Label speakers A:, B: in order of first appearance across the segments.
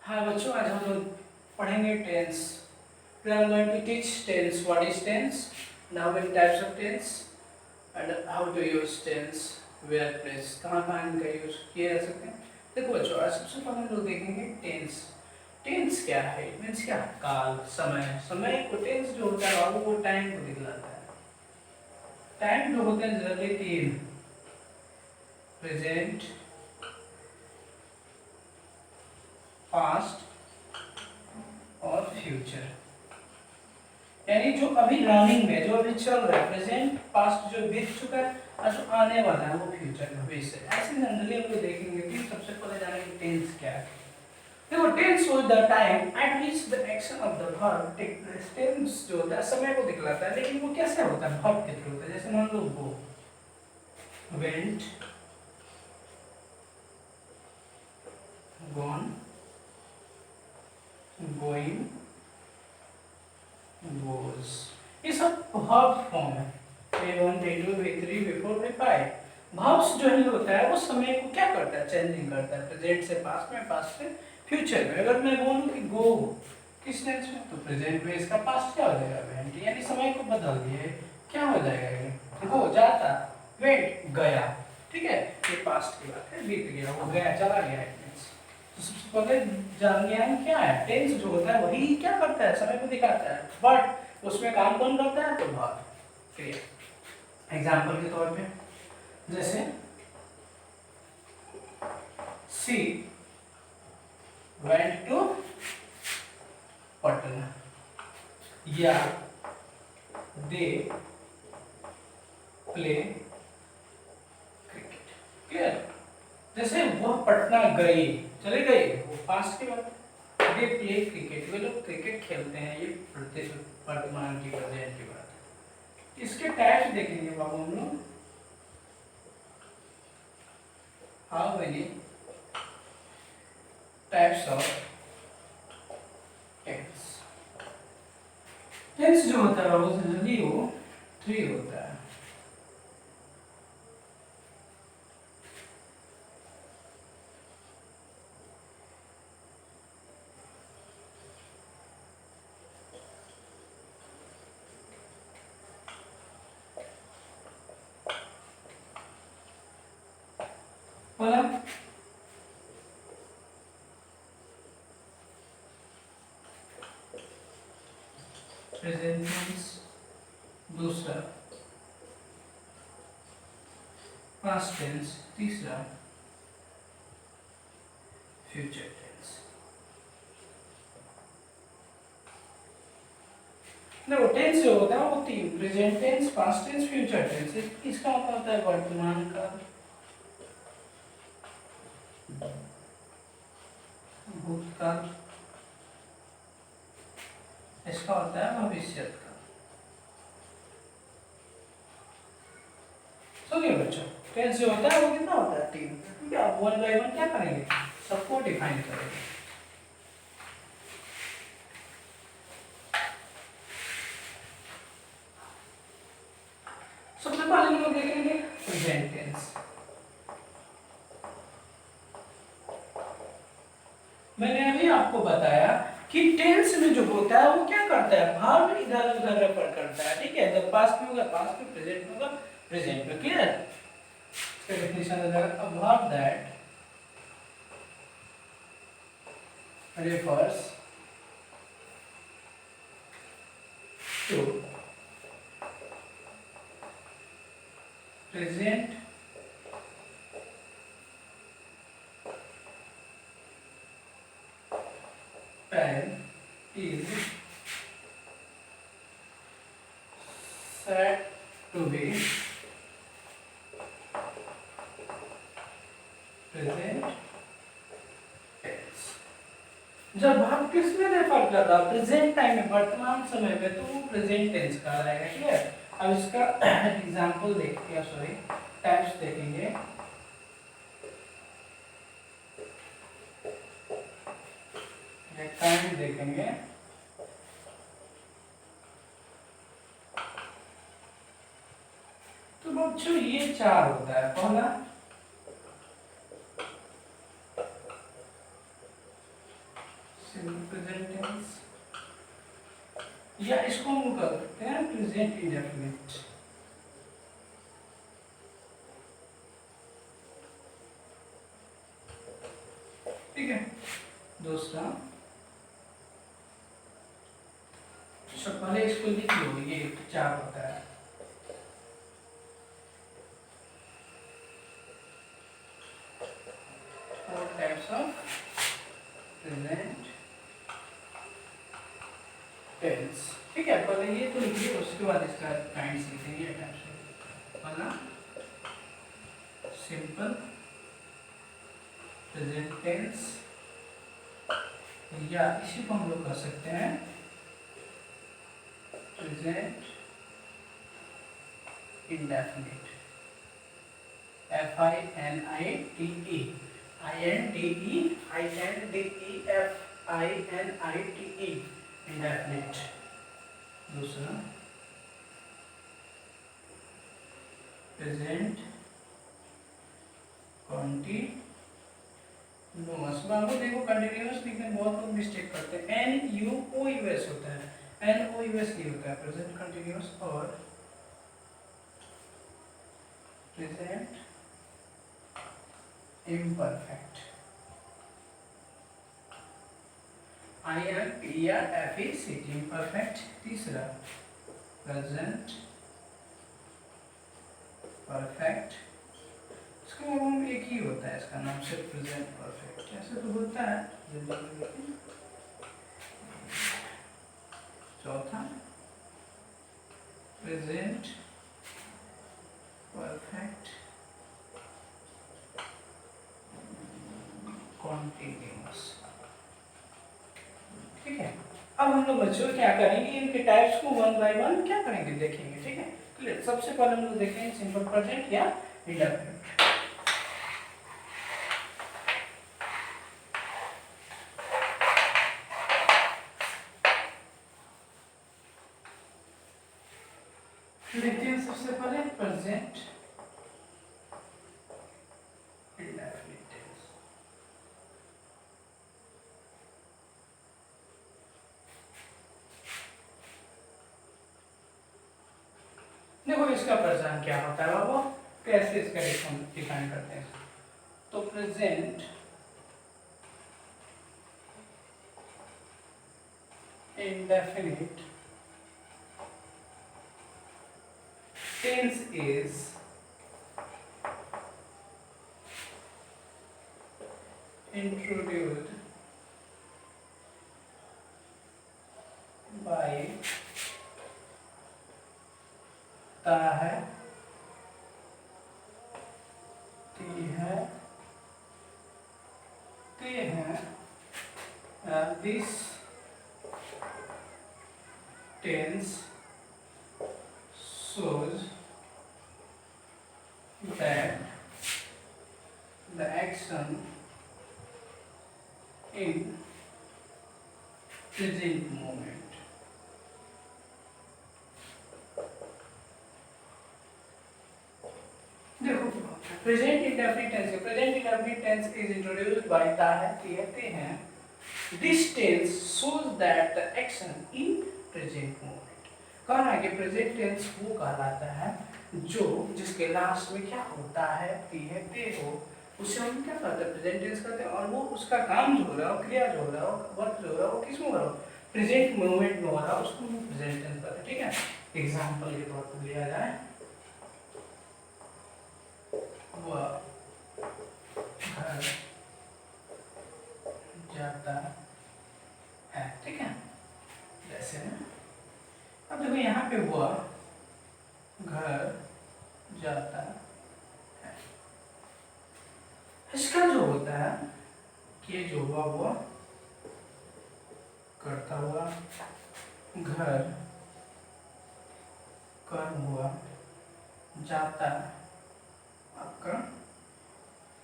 A: हाँ बच्चों, आज हम लोग पढ़ेंगे tense. Today I am going to teach tense. What is tense? And how many types of tense? And how to use tense? Where place? कहाँ कहाँ इनका यूज किया जा सकते हैं? देखो बच्चों, आज सबसे पहले हम लोग देखेंगे टेंस। टेंस क्या है? मीन्स क्या? काल, समय। समय को टेंस जो होता है वो टाइम को दिखलाता है। टाइम जो होते हैं जनरली तीन: प्रेजेंट, पास्ट और फ्यूचर। यानी जो अभी रनिंग में, जो अभी चल रहा है, प्रेजेंट, पास्ट जो बीत चुका है और जो आने वाला है वो फ्यूचर, भविष्य। ऐसे जनरली हम लोग देखेंगे कि सबसे पहले जानेंगे टेंस क्या है। देखो, tense was the time at which the action of the verb take place. Tense जो होता है समय को दिखलाता है, लेकिन वो कैसे होता है? वर्ब के थ्रू होता है। जैसे मान लो गो, वेंट, गॉन, गोइंग, गोज। ये सब वर्ब फॉर्म है। V1, V2, V3, V4, V5। Verbs जो है होता है वो समय को क्या करता है? चेंजिंग करता है, प्रेजेंट से पास्ट में, पास्ट से फ्यूचर में। अगर मैं बोलूं कि गो किस टेंस में, तो प्रेजेंट में इसका पास्ट क्या हो जाएगा? वेंट। यानी समय को बदल दिए, क्या हो जाएगा? ये गो जाता, वेंट गया। ठीक है, ये पास्ट की बात है, बीत गया, वो गया, चला गया। तो सबसे पहले जान गया हम क्या है? टेंस जो होता है वही क्या करता है? समय को दिखाता है, बट उसमें काम कौन करता है? तो वर्ब, क्रिया। एग्जाम्पल के तौर पे जैसे सी वेंट टू पटना, या दे प्ले क्रिकेट। क्लियर? जैसे वो पटना गई, चले गए, वो पास्ट की बात है। दे प्ले क्रिकेट, वे लोग क्रिकेट खेलते हैं, ये वर्तमान की, प्रेजेंट की बात है। इसके टाइप्स देखेंगे बाबू हम लोग। How many types of tense? Tense जो होता है वो जनरली वो 3 होता है। पहला प्रेजेंट टेंस, दूसरा पास्ट टेंस, तीसरा फ्यूचर टेंस। देखो, टेंस जो होता है वो 3: present tense, past tense, future tense. इसका मतलब होता है वर्तमान काल, भूतकाल, इसका होता है भविष्य का। समझिए बच्चों, टेंस जो होता है वो कितना होता है? 3। ठीक है, आप वन बाय वन क्या करेंगे? सबको डिफाइन करेंगे। सबसे पहले हम लोग देखेंगे प्रेजेंट टेंस। मैंने अभी आपको बताया कि टेंस में जो होता है वो क्या करता है? वर्ब इधर उधर रेफर करता है। ठीक है, जब पास्ट में होगा पास्ट में, प्रेजेंट में होगा प्रेजेंट में। क्लियर? इसका डेफिनेशन हो जाएगा a verb that refers to present time is said to be present tense। जब हम किस में रेफर कर रहा? प्रेजेंट टाइम में, वर्तमान समय में, तो वो प्रेजेंट टेंस कहलाएगा। ठीक है, अब इसका एग्जांपल देखते हैं, सॉरी टाइप्स देखेंगे। टाइम देखेंगे। तो बच्चों ये 4 होता है। पहला सिंपल प्रेजेंट टेंस, या इसको हम कर सकते हैं प्रेजेंट इंडेफिनिट। ठीक है। दूसरा, सब पहले इसको लिख लो, ये चार होता है। Four types of present tense. ठीक है, पहले ये तो लिखिए, उसके बाद इसका काइंड्स लिखेंगे। पहला सिंपल प्रेजेंट टेंस, या इसी को हम लोग कर सकते हैं present indefinite, FINITE, INDEFINITE, indefinite. दूसरा प्रेजेंट कॉन्टिन्यूअस। बाबू देखो, कंटिन्यूअस लिखने में बहुत लोग मिस्टेक करते हैं, NUOUS होता है, NOUS नहीं होता है प्रेजेंट कंटिन्यूअस। और प्रेजेंट इम्परफेक्ट, IMPERFECT, इम्परफेक्ट। तीसरा प्रेजेंट परफेक्ट, इसका नाम एक ही होता है, इसका नाम सिर्फ प्रेजेंट परफेक्ट, ऐसे तो होता है। चौथा प्रेजेंट परफेक्ट कॉन्टिन्यूअस। ठीक है। अब हम लोग बच्चों क्या करेंगे, इनके टाइप्स को वन बाय वन क्या करेंगे, देखेंगे। ठीक है, क्लियर। सबसे पहले हम लोग देखेंगे सिंपल प्रेजेंट या इंडेफिनिट। देखते हैं सबसे पहले प्रेजेंट इंडेफिनिट टेंस। देखो इसका पहचान क्या होता है बाबू, कैसे इसका डिफाइन करते हैं। तो present indefinite tense is introduced by ता है, ती है, ते हैं। This tense shows that the action in present moment देखो present indefinite tense, present indefinite tense is introduced by ता है, ती है, ते हैं। This tense shows that the action in present moment, कहना है कि प्रेजेंट टेंस वो कहलाता है जो जिसके लास्ट में क्या होता है, ती है, ते हो, उसे हम क्या कहते हैं, प्रेजेंट टेंस कहते हैं। और वो उसका काम जो हो रहा है, क्रिया जो हो रहा है, वर्क जो हो रहा है, वो किस में हो रहा है, प्रेजेंट मोमेंट में हो रहा है, उसको हम प्रेजेंट टेंस कहते हैं। ठीक है, एग्जांपल के तौर पर लिया जाए, वह घर जाता है। ठीक है, जैसे अब देखो यहाँ पे वह घर जाता है, इसका जो होता है कि जो हुआ वो करता हुआ, घर कर्म हुआ, जाता आपका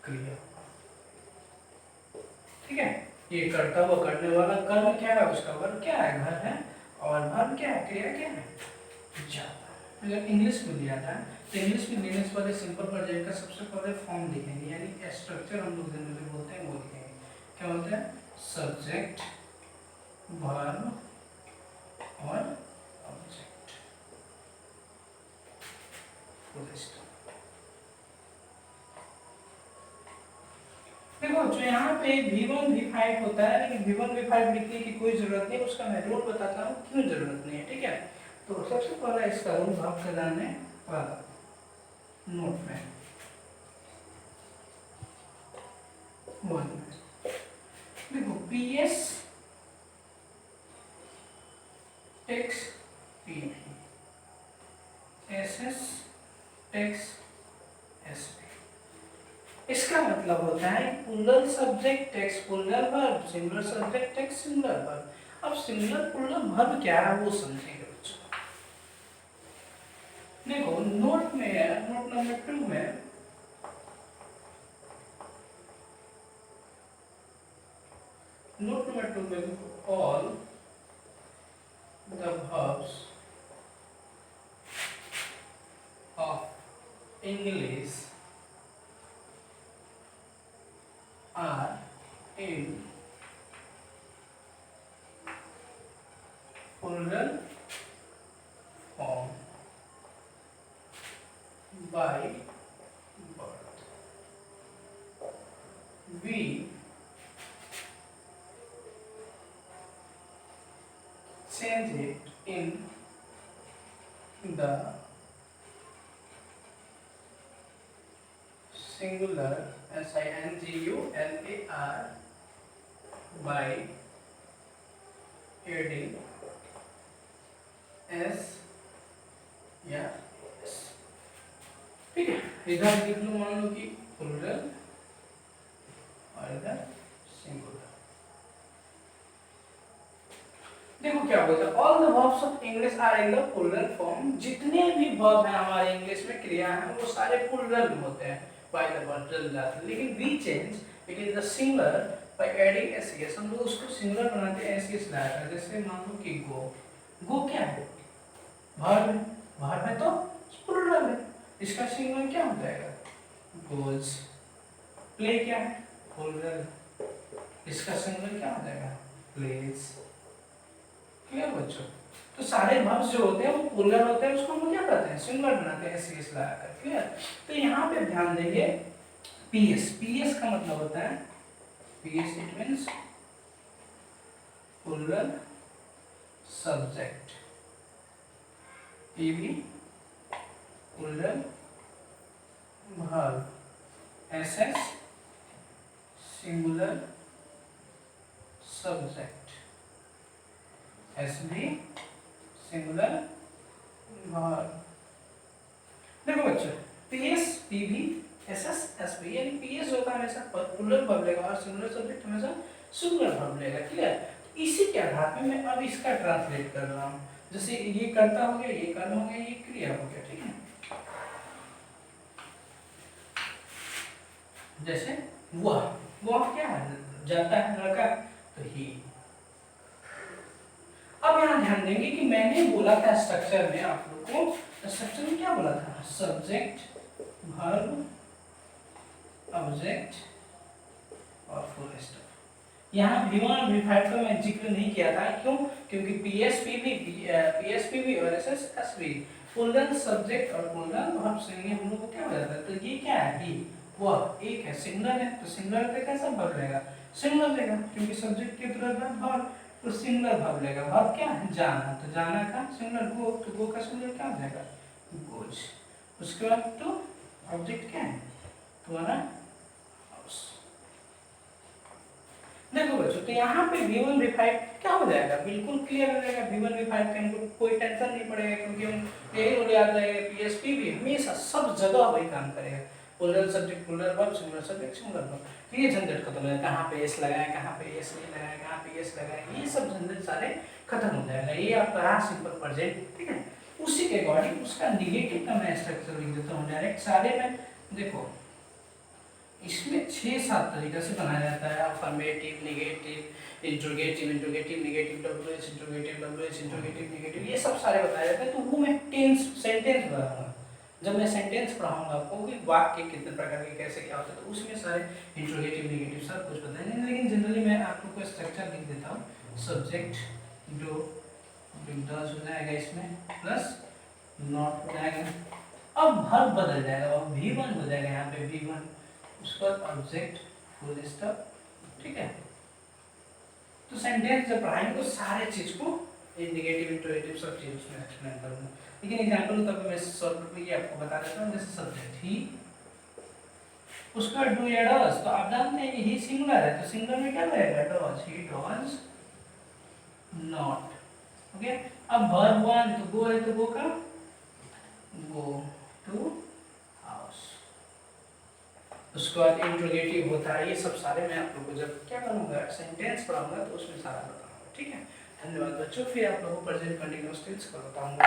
A: क्रिया। ठीक है, ये करता हुआ, करने वाला, कर्म क्या है, उसका वर्ग क्या है, घर है, और वर्ब क्या है, क्रिया क्या है, जाता। अगर इंग्लिश में लिया जाए तो इंग्लिश में लिखने से पहले सिंपल प्रेजेंट का सबसे पहले फॉर्म लिखेंगे, यानी स्ट्रक्चर हम लोग जनरली बोलते हैं वो लिखेंगे। क्या बोलते हैं, सब्जेक्ट वर्ब और ऑब्जेक्ट। देखो जो यहाँ पे V1 V5 होता है, लेकिन V1 V5 लिखने की कोई जरूरत नहीं, उसका मैं रूल बताता हूँ क्यों जरूरत नहीं है, ठीक है। तो सबसे पहला इसका रूल आपको जानने वाला नोट में वन में देखो PS takes PV, SS takes SP। इसका मतलब होता है plural subject takes plural verb, singular subject takes singular verb. अब सिंगुलर प्लूरल वर्ब क्या है वो समझेंगे बच्चों। देखो नोट में है, नोट नंबर 2 में नोट नंबर 2 में all the verbs of English are in plural form by birth. We change it in the singular singular by adding s या s, ठीक है। इधर लिख लो, मान लो कि प्लूरल और इधर सिंगुलर। देखो क्या बोलता है, all the verbs of English are in the plural form. जितने भी वर्ब हैं हमारे इंग्लिश में, क्रिया हैं, वो सारे प्लूरल में होते हैं, बाय द वर्ब चल जाते हैं। लेकिन we change it is the singular by adding s. हम लोग उसको सिंगुलर बनाते हैं एस लगाकर। जैसे मान लो कि गो, गो क्या है, वर्ब है, वर्ब है तो प्लूरल है, इसका सिंगुलर क्या हो जाएगा, गोज। प्ले क्या है, प्लूरल, इसका सिंगुलर क्या हो जाएगा, प्लेज। क्लियर बच्चों। तो सारे वर्ब्स जो होते हैं वो प्लूरल होते हैं, उसको हम क्या करते हैं, सिंगुलर बनाते हैं एस लगाकर। क्लियर। तो यहाँ पे ध्यान देंगे पीएस, पीएस का मतलब होता है, PS it means plural subject, PV plural verb, SS singular subject, SV singular verb. देखो बच्चों, पीएस पीवी एसएस एसवी, यानी पीएस होता है हमेशा प्लूरल वर्ब लेगा और सिंगुलर सब्जेक्ट हमेशा सिंगुलर वर्ब लेगा। क्लियर। इसी के आधार पे मैं अब इसका ट्रांसलेट कर रहा हूँ। जैसे ये करता हो गया, ये कर्म हो गया, ये क्रिया हो गया, ठीक है। जैसे वह क्या है, जाता है लड़का, तो ही। अब यहाँ ध्यान देंगे कि मैंने बोला था स्ट्रक्चर में, आप लोग को स्ट्रक्चर में क्या बोला था, सब्जेक्ट वर्ब ऑब्जेक्ट और फुल स्टॉप। यहाँ V1 और V5 का मैं जिक्र नहीं किया था, क्यों, क्योंकि PSPV और SSSV प्लूरल सब्जेक्ट और प्लूरल वर्ब से हम लोग को क्या हो जाता है। तो ये क्या है, ही, वह, एक है, सिंगुलर है, तो सिंगुलर पे कैसा वर्ब लेगा, सिंगुलर लेगा, क्योंकि सब्जेक्ट के तुरंत बाद वर्ब, तो सिंगुलर वर्ब लेगा। वर्ब क्या है, जाना, तो जाना का सिंगुलर गो, तो गो का सिंगुलर क्या हो जाएगा, गोज। उसके बाद तो ऑब्जेक्ट क्या है, तुम्हारा हाउस। देखो बच्चों, तो यहाँ पे V1 V5 क्या हो जाएगा, बिल्कुल क्लियर हो जाएगा। V1 V5 के हमको कोई टेंशन नहीं पड़ेगा, क्योंकि हम यही रूल याद रहेगा, PSP भी हमेशा सब जगह वही काम करेगा, plural subject plural verb, singular subject singular verb. तो ये झंझट खत्म हो जाएगा, कहाँ पे एस लगाए, कहाँ पे एस नहीं लगाए, कहाँ पे एस लगाए, ये सब झंझट सारे खत्म हो जाएगा। ये आपका रहा सिंपल प्रेजेंट, ठीक है। उसी के अकॉर्डिंग उसका निगेटिव का मैं स्ट्रक्चर लिख देता हूँ डायरेक्ट सारे में। देखो इसमें 6-7 तरीके से बनाया जाता है, affirmative, negative, interrogative, interrogative negative, WH interrogative, WH interrogative negative, ये सब सारे बताए जाते हैं। तो वो मैं टेंस सेंटेंस बताऊंगा, जब मैं सेंटेंस पढ़ाऊंगा आपको कि वाक्य कितने प्रकार के कैसे क्या होता है, तो उसमें सारे इंट्रोगेटिव नेगेटिव सब कुछ बताएंगे। लेकिन जनरली मैं आप लोग को स्ट्रक्चर लिख देता हूँ सब्जेक्ट डू, डज हो जाएगा इसमें, प्लस नॉट हो जाएगा। अब वर्ब बदल जाएगा, अब V1 हो जाएगा यहाँ पे V1, उसका ऑब्जेक्ट फुल स्टॉप। ठीक है, तो सेंटेंस जब पढ़ाएंगे तो सारे चीज को इंडिकेटिव इंटरोगेटिव सब चीज उसमें एक्सप्लेन करूंगा, लेकिन एग्जांपल तब मैं शॉर्ट में ये आपको बता देता हूँ। जैसे सब्जेक्ट ही, उसका डू या डज, तो आप जानते हैं कि ही सिंगुलर है, तो सिंगुलर में क्या रहेगा, does, he does not. Okay, अब वर्ब 1 तो गो है, तो गो का गो टू हाउस। उसके बाद इंट्रोगेटिव होता है, ये सब सारे मैं आप लोगों को जब क्या करूंगा, सेंटेंस पढ़ाऊंगा तो उसमें सारा बताऊंगा। ठीक है, धन्यवाद बच्चों। फिर आप लोगों को प्रेजेंट कंटिन्यूअस टेंस का बताऊंगा।